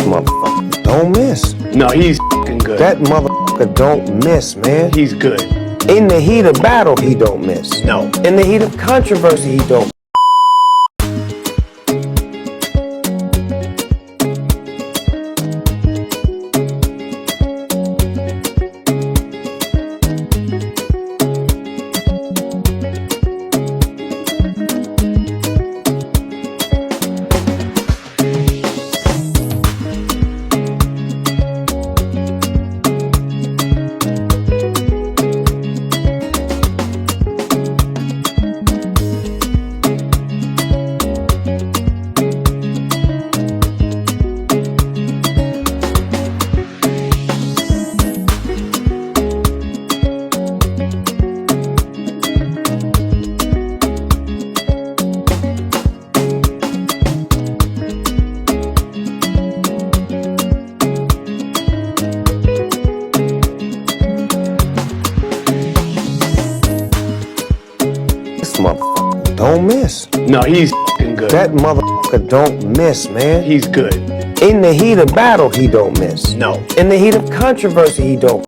motherfucker don't miss. No, he's f***ing good. That motherfucker don't miss, man. He's good. In the heat of battle, he don't miss. No. In the heat of controversy, he don't. Motherfucker don't miss. No, he's f***ing good. That motherfucker don't miss, man. He's good. In the heat of battle, he don't miss. No. In the heat of controversy, he don't.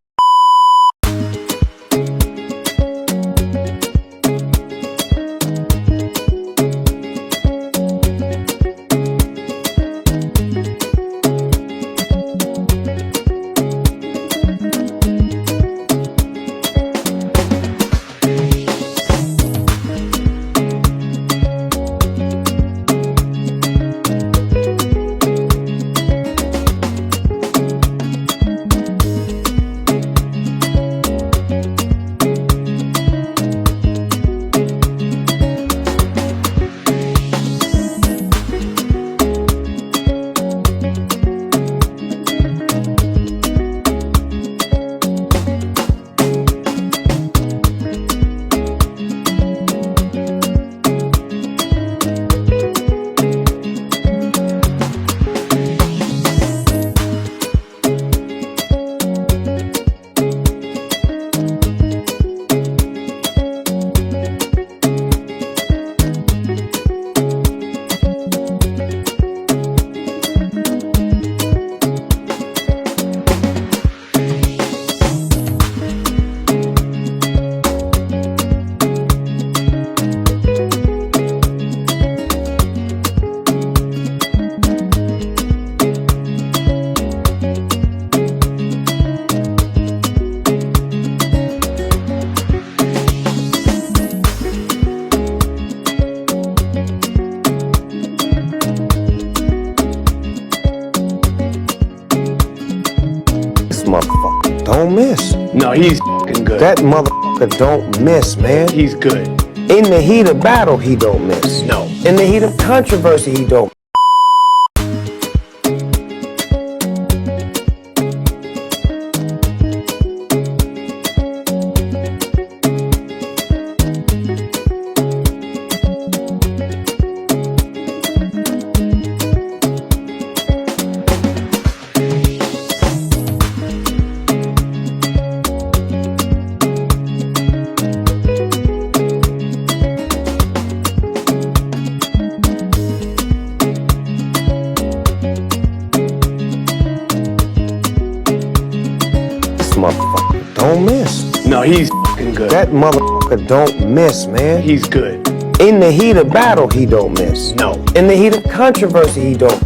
Motherfucker don't miss. No, he's f***ing good. That motherfucker don't miss, man. He's good. In the heat of battle, he don't miss. No. In the heat of controversy, he don't. Motherfucker don't miss. No, he's f***ing good. That motherfucker don't miss, man. He's good. In the heat of battle, he don't miss. No. In the heat of controversy, he don't.